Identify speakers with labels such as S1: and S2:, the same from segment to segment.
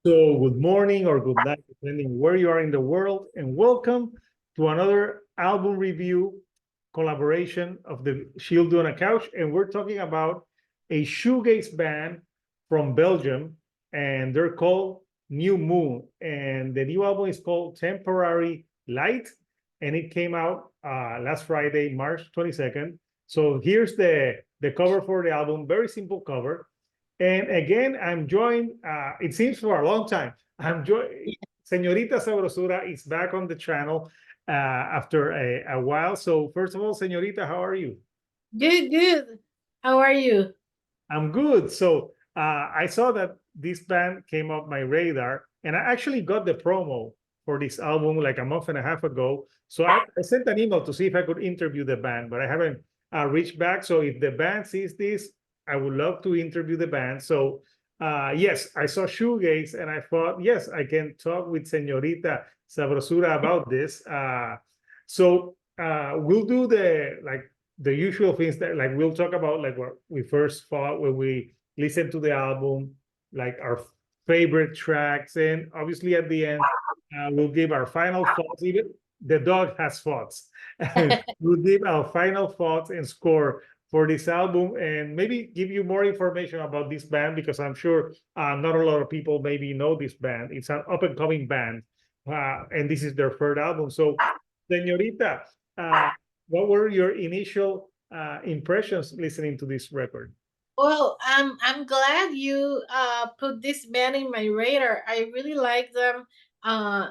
S1: So, good morning or good night, depending where you are in the world, and welcome to another album review collaboration of the She'll Do on a Couch. And we're talking about a shoegaze band from Belgium, and they're called Newmoon. And the new album is called Temporary Light, and it came out last Friday, March 22nd. So here's the cover for the album, very simple cover. And again, I'm joined, it seems for a long time, I'm joined, Señorita Sabrosura is back on the channel after a while. So first of all, Señorita, how are you?
S2: Good, good. How are you?
S1: I'm good. So I saw that this band came up my radar, and I actually got the promo for this album like a month and a half ago. So I sent an email to see if I could interview the band, but I haven't reached back. So if the band sees this, I would love to interview the band. So yes, I saw Shoegaze, and I thought, yes, I can talk with Señorita Sabrosura about this. We'll do the usual things that like we'll talk about like what we first thought when we listened to the album, like our favorite tracks, and obviously at the end we'll give our final thoughts. Even the dog has thoughts. We'll give our final thoughts and score for this album, and maybe give you more information about this band because I'm sure not a lot of people maybe know this band. It's an up and coming band, and this is their third album. So, Señorita, what were your initial impressions listening to this record?
S2: Well, I'm glad you put this band in my radar. I really like them.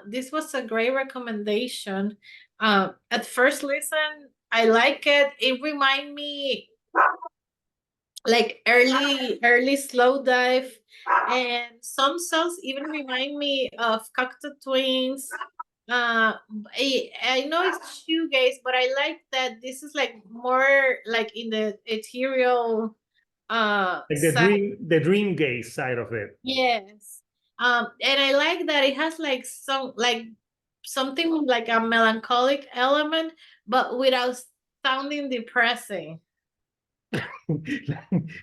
S2: This was a great recommendation. At first listen, I like it. It remind me like early slow dive, and some songs even remind me of Cocteau Twins. I know it's shoegaze, but I like that this is like more like in the ethereal
S1: Like
S2: side.
S1: the dream gaze side of it.
S2: Yes. And I like that it has like some like something like a melancholic element, but without sounding depressing.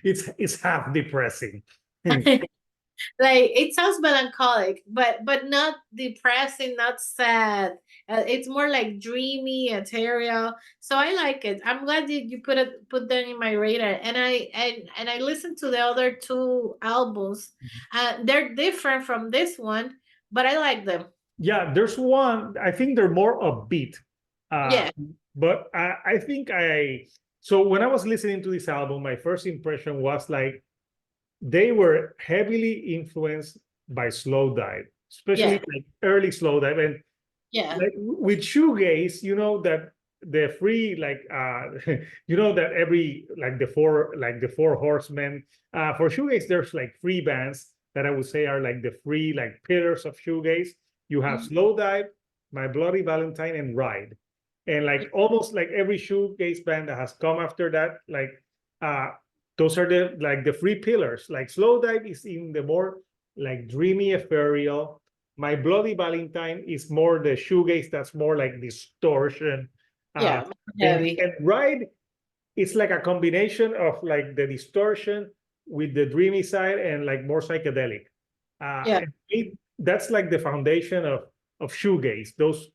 S1: It's half depressing.
S2: Like it sounds melancholic, but not depressing, not sad. It's more like dreamy, ethereal. So I like it. I'm glad you put them in my radar. And I listened to the other two albums. They're different from this one, but I like them.
S1: Yeah, there's one. I think they're more upbeat. Uh,
S2: Yeah,
S1: but I think so when I was listening to this album, my first impression was like they were heavily influenced by slow dive, especially
S2: yeah,
S1: like early slow dive. And
S2: yeah,
S1: like with shoegaze, you know that the free like you know that every like the four horsemen for shoegaze there's like three bands that I would say are like the three like pillars of shoegaze. You have
S2: mhm,
S1: slow dive, My Bloody Valentine, and Ride. And like almost like every shoegaze band that has come after that, like uh those are the three pillars. Like slow dive is in the more like dreamy ethereal. My Bloody Valentine is more the shoegaze that's more like distortion. Uh,
S2: yeah.
S1: and,
S2: Heavy.
S1: and Ride, it's like a combination of like the distortion with the dreamy side and like more psychedelic.
S2: Yeah,
S1: That's like the foundation of shoegaze. Those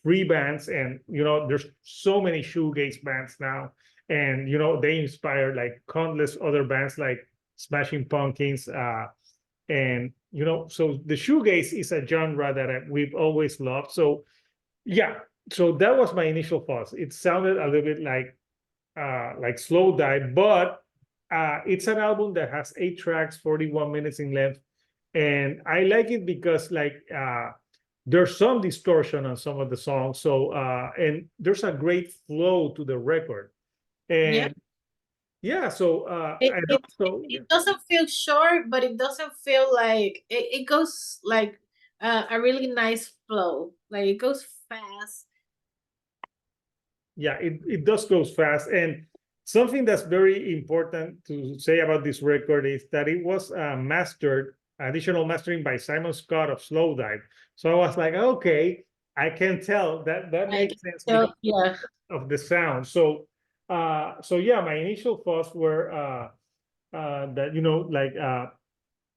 S1: three bands, and you know, there's so many shoegaze bands now, and you know, they inspire like countless other bands like Smashing Pumpkins, and you know, so the shoegaze is a genre that we've always loved. So yeah, so that was my initial thoughts. It sounded a little bit like slow dive, but it's an album that has 8 tracks, 41 minutes in length, and I like it because like there's some distortion on some of the songs. So and there's a great flow to the record,
S2: yeah.
S1: and yeah, so
S2: It,
S1: and
S2: it
S1: also yeah.
S2: it doesn't feel short, but it doesn't feel like it goes like a really nice flow. Like it goes fast.
S1: Yeah, it does goes fast. And something that's very important to say about this record is that it was mastered, additional mastering by Simon Scott of Slow Dive. So I was like, okay, I can tell that that
S2: Like
S1: makes sense because
S2: so, yeah,
S1: of the sound. So yeah, my initial thoughts were that you know like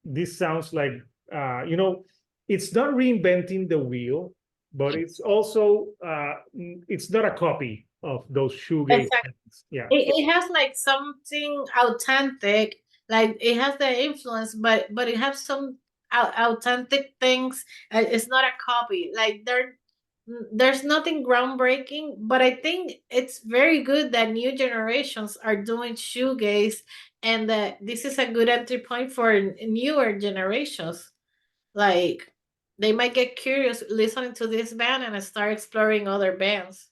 S1: this sounds like you know, it's not reinventing the wheel, but it's also it's not a copy of those shoegaze
S2: Exactly.
S1: bands. Yeah.
S2: It has like something authentic, like it has the influence, but it has some authentic things. It's not a copy. Like there's nothing groundbreaking, but I think it's very good that new generations are doing shoegaze, and that this is a good entry point for newer generations. Like they might get curious listening to this band and start exploring other bands.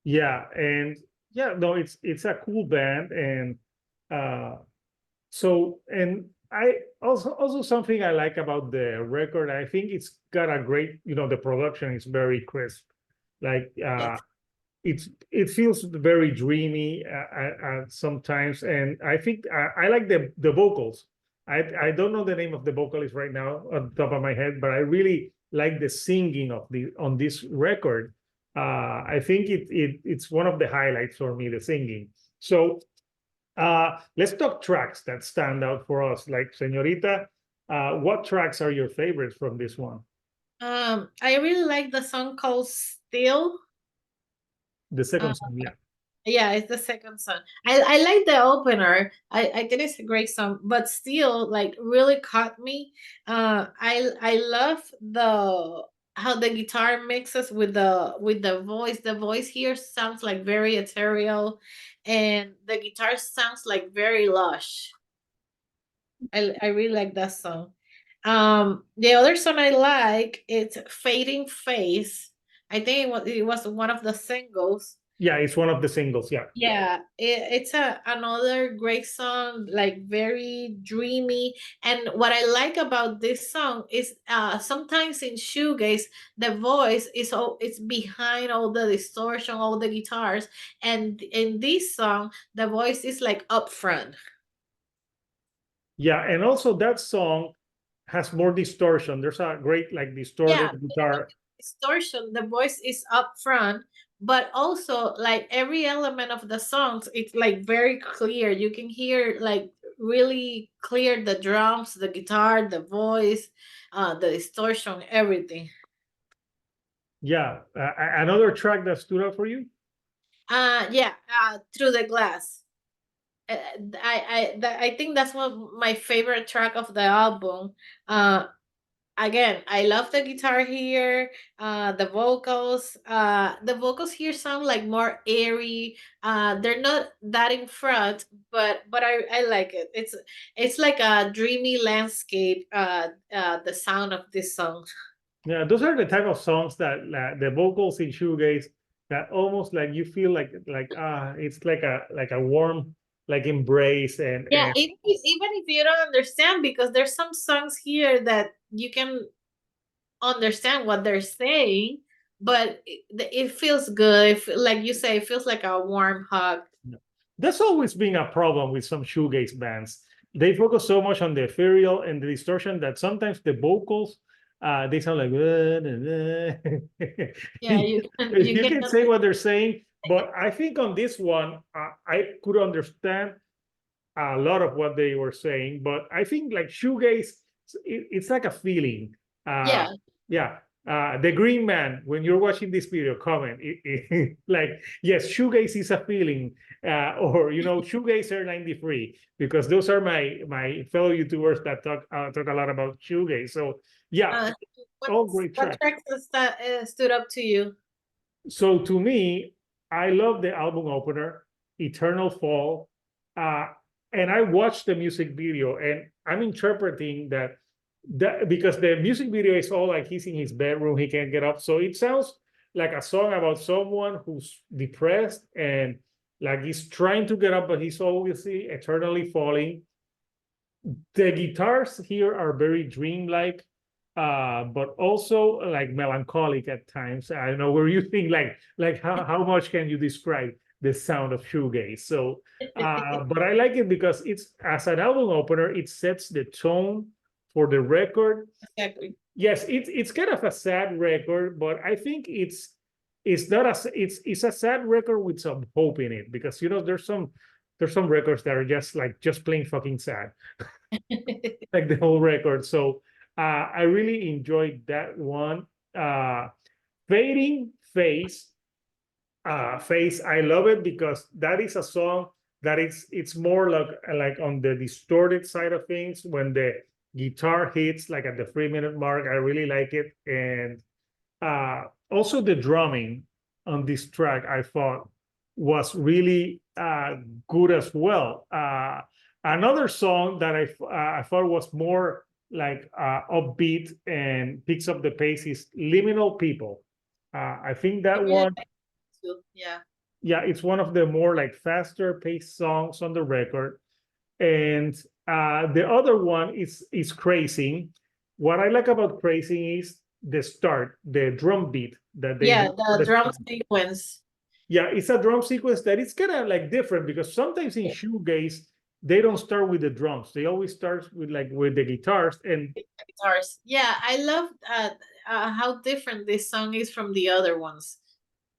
S1: Yeah, and yeah, no, it's a cool band, and uh so and I also something I like about the record, I think it's got a great, you know, the production is very crisp. Like
S2: Yes.
S1: it feels very dreamy sometimes, and I think I like the vocals. I don't know the name of the vocalist right now on the top of my head, but I really like the singing of the on this record. I think it's one of the highlights for me, the singing. So let's talk tracks that stand out for us. Like Señorita, what tracks are your favorites from this one?
S2: I really like the song called Still.
S1: The
S2: Uh,
S1: second song, yeah.
S2: yeah, it's the second song. I like the opener. I think it's a great song, but Still like really caught me. I love the how the guitar mixes with the voice. The voice here sounds like very ethereal, and the guitar sounds like very lush. I really like that song. The other song I like it's Fading Face. I think it was one of the singles.
S1: Yeah, it's one of the singles, yeah.
S2: Yeah, it's a another great song, like very dreamy. And what I like about this song is sometimes in shoegaze the voice is all it's behind all the distortion, all the guitars, and in this song the voice is like up front.
S1: Yeah, and also that song has more distortion. There's a great like
S2: Yeah,
S1: distorted guitar.
S2: distortion, the voice is up front, but also like every element of the songs it's like very clear. You can hear like really clear the drums, the guitar, the voice, the distortion, everything.
S1: Yeah, another track that stood out for you?
S2: Yeah, Through the Glass. uh, I think that's one my favorite track of the album. Again, I love the guitar here. The vocals here sound like more airy. They're not that in front, but I like it. It's like a dreamy landscape. The sound of this song.
S1: Yeah, those are the type of songs that the vocals in shoegaze that almost like you feel like it's like a warm like embrace
S2: Yeah,
S1: and
S2: even if you don't understand, because there's some songs here that you can understand what they're saying, but it feels good. Like you say, it feels like a warm hug.
S1: There's always been a problem with some shoegaze bands. They focus so much on the ethereal and the distortion that sometimes the vocals they sound like
S2: Yeah, you can you
S1: you
S2: can
S1: can say what they're saying, but I think on this one I could understand a lot of what they were saying. But I think like shoegaze, it's like a feeling.
S2: yeah.
S1: Yeah, the Green Man. When you're watching this video, comment like yes, shoegaze is a feeling, or you know, shoegazer 93, because those are my fellow YouTubers that talk a lot about shoegaze. So yeah,
S2: Uh, what
S1: all great
S2: what
S1: tracks.
S2: tracks has that stood up to you?
S1: So to me, I love the album opener, Eternal Fall. Uh, and I watched the music video and I'm interpreting that because the music video is all like he's in his bedroom, he can't get up. So it sounds like a song about someone who's depressed and like he's trying to get up, but he's obviously eternally falling. The guitars here are very dreamlike, but also like melancholic at times. I don't know where you think like how much can you describe the sound of shoegaze? So, but I like it because it's as an album opener, it sets the tone for the record.
S2: Exactly.
S1: Yes, it's kind of a sad record, but I think it's not it's a sad record with some hope in it because you know there's some records that are just like just plain fucking sad like the whole record. So I really enjoyed that one. Fading Face, Face, I love it because that is a song that it's more like on the distorted side of things. When the guitar hits like at the 3 minute mark, I really like it. And also the drumming on this track I thought was really good as well. Another song that I thought was more like upbeat and picks up the pace is Liminal People. I think that
S2: Yeah,
S1: one,
S2: yeah.
S1: yeah, it's one of the more like faster paced songs on the record. And the other one is Crazy. What I like about Crazy is the start, the drum beat that they
S2: Yeah,
S1: do.
S2: the drum sequence.
S1: Yeah, it's a drum sequence that it's kind of like different because sometimes in shoegaze they don't start with the drums. They always start with the guitars. And
S2: Guitars. Yeah, I love how different this song is from the other ones.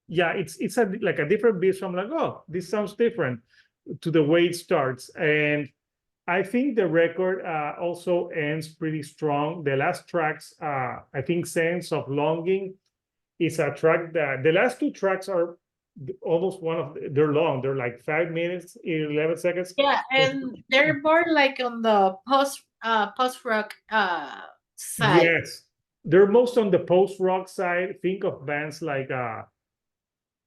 S1: yeah, it's like a different beat. So I'm like, oh, this sounds different to the way it starts. And I think the record also ends pretty strong. The last tracks, I think Sense of Longing is a track that the last two tracks are almost they're long. They're like 5 minutes, 11 seconds.
S2: Yeah, and they're more like on the post rock side.
S1: Yes, they're most on the post rock side. Think of bands like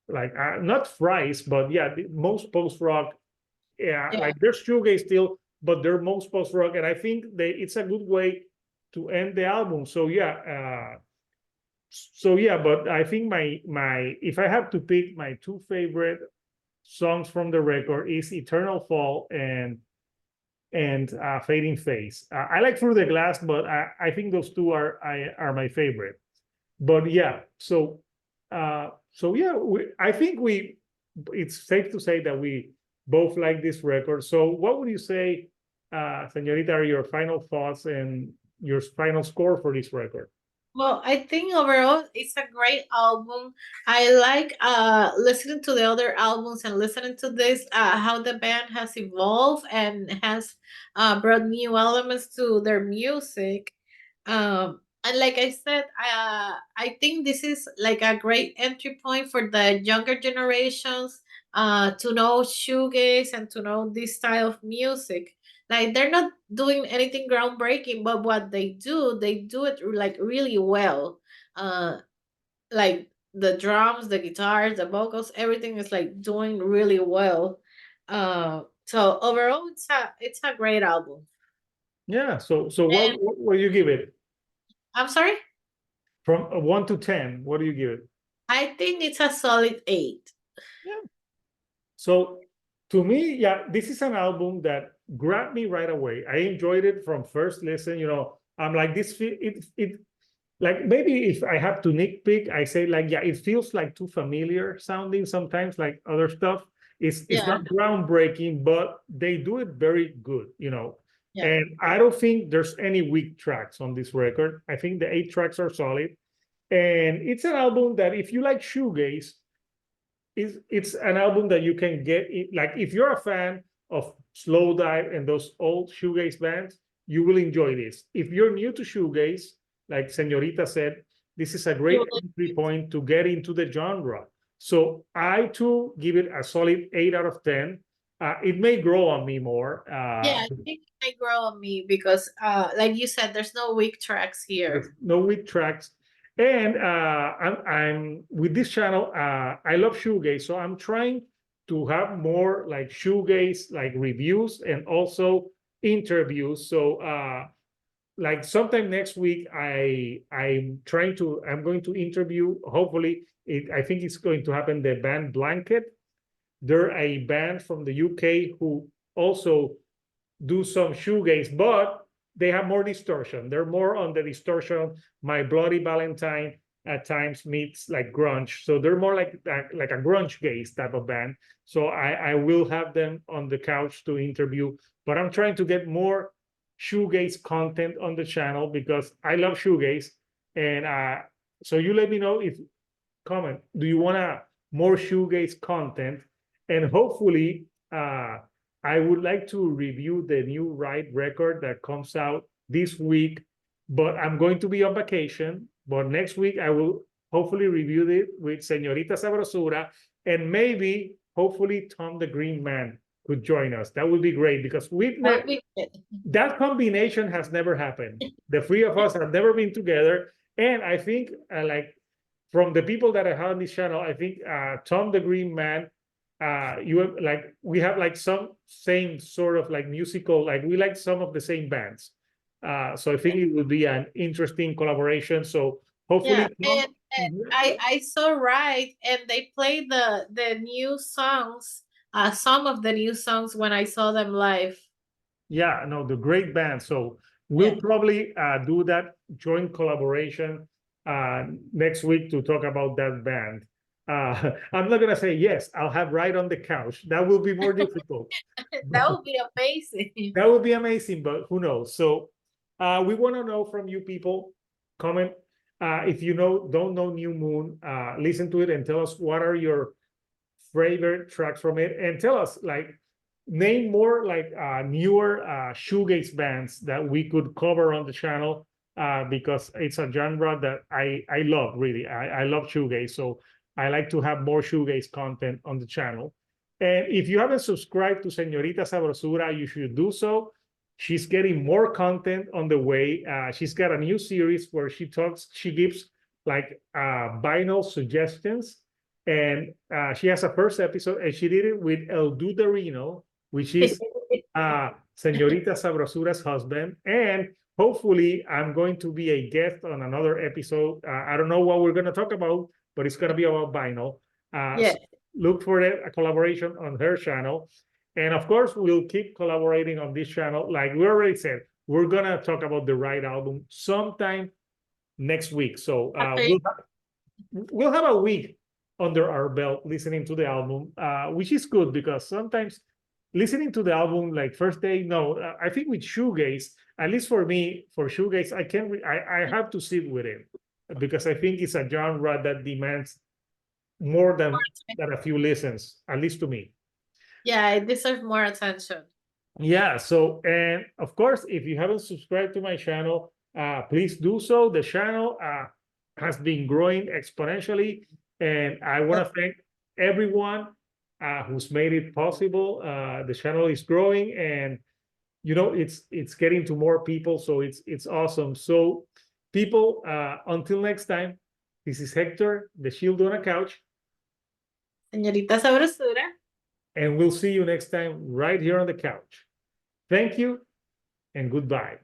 S1: not Fries, but yeah, most post rock. Yeah,
S2: Yeah.
S1: like there's shoegaze still, but they're most post rock, and I think it's a good way to end the album. So yeah, but I think my if I have to pick my two favorite songs from the record is Eternal Fall and Fading Face. I like Through the Glass, but I think those two are my favorite. But yeah, so yeah, I think it's safe to say that we both like this record. So what would you say, Señorita, are your final thoughts and your final score for this record?
S2: Well, I think overall it's a great album. I like listening to the other albums and listening to this how the band has evolved and has brought new elements to their music. And like I said, I think this is like a great entry point for the younger generations to know shoegaze and to know this style of music. Like they're not doing anything groundbreaking, but what they do it like really well. uh like the drums, the guitars, the vocals, everything is like doing really well. So overall it's a great album.
S1: Yeah. So
S2: And
S1: what do you give it
S2: I'm sorry,
S1: from 1 to 10? What do you give it?
S2: I think it's a solid 8.
S1: Yeah. So to me, yeah, this is an album that grabbed me right away. I enjoyed it from first listen. I'm like it like maybe if I have to nitpick, I say like yeah, it feels like too familiar sounding sometimes, like other stuff. It's
S2: Yeah,
S1: not groundbreaking, but they do it very good.
S2: yeah.
S1: And I don't think there's any weak tracks on this record. I think the 8 tracks are solid. And it's an album that if you like shoegaze, it's an album that you can get like if you're a fan of Slow Dive and those old shoegaze bands, you will enjoy this. If you're new to shoegaze, like Señorita said, this is a great entry point to get into the genre. So I too give it a solid 8 out of 10. It may grow on me more.
S2: Yeah, I think it may grow on me because like you said, there's no weak tracks
S1: There's
S2: here.
S1: no weak tracks. And I'm with this channel. I love shoegaze, so I'm trying to have more like shoegaze like reviews and also interviews. So like sometime next week, I'm going to interview. Hopefully, I think it's going to happen. The band Blanket. They're a band from the UK who also do some shoegaze, but they have more distortion. They're more on the distortion. My Bloody Valentine at times meets like grunge, so they're more like a grunge gaze type of band. So I will have them on the couch to interview, but I'm trying to get more shoegaze content on the channel because I love shoegaze. And so you let me know if comment. Do you want more shoegaze content? And hopefully, I would like to review the new Ride record that comes out this week but I'm going to be on vacation. But next week I will hopefully review it with Señorita Sabrosura, and maybe, hopefully, Tom the Green Man could join us. That would be great because
S2: That would be good.
S1: that combination has never happened. The three of us have never been together, and I think like from the people that I have on this channel, I think Tom the Green Man, you have like we have like some same sort of like musical, like we like some of the same bands. So I think it would be an interesting collaboration. So hopefully,
S2: Yeah, and I saw right, and they played the new songs, some of the new songs when I saw them live.
S1: yeah, no, the great band. So we'll probably do that joint collaboration next week to talk about that band. I'm not gonna say yes, I'll have right on the couch. That will be more difficult.
S2: That would be amazing.
S1: That would be amazing, but who knows? So we want to know from you people. Comment if you don't know Newmoon, listen to it and tell us what are your favorite tracks from it, and tell us like name more like newer shoegaze bands that we could cover on the channel, because it's a genre that I love really. I love shoegaze, so I like to have more shoegaze content on the channel. And if you haven't subscribed to Señorita Sabrosura, you should do so. She's getting more content on the way. She's got a new series where she gives like vinyl suggestions, and she has a first episode, and she did it with El Duderino, which is Señorita Sabrosura's husband. And hopefully, I'm going to be a guest on another episode. I don't know what we're going to talk about, but it's going to be about vinyl.
S2: Yeah.
S1: So look for a collaboration on her channel. And of course, we'll keep collaborating on this channel. Like we already said, we're going to talk about the right album sometime next week. So we'll have a week under our belt listening to the album, which is good because sometimes listening to the album like first day, no, I think with shoegaze, at least for me, for shoegaze, I have to sit with it because I think it's a genre that demands more than a few listens, at least to me.
S2: Yeah, it deserves more attention.
S1: Yeah, so, and of course, if you haven't subscribed to my channel, please do so. The channel has been growing exponentially, and I want to thank everyone who's made it possible. The channel is growing, and it's getting to more people, so it's awesome. So people, until next time, this is Hector, the Shield on a Couch.
S2: Señorita Sabrosura.
S1: And we'll see you next time right here on the couch. Thank you and goodbye.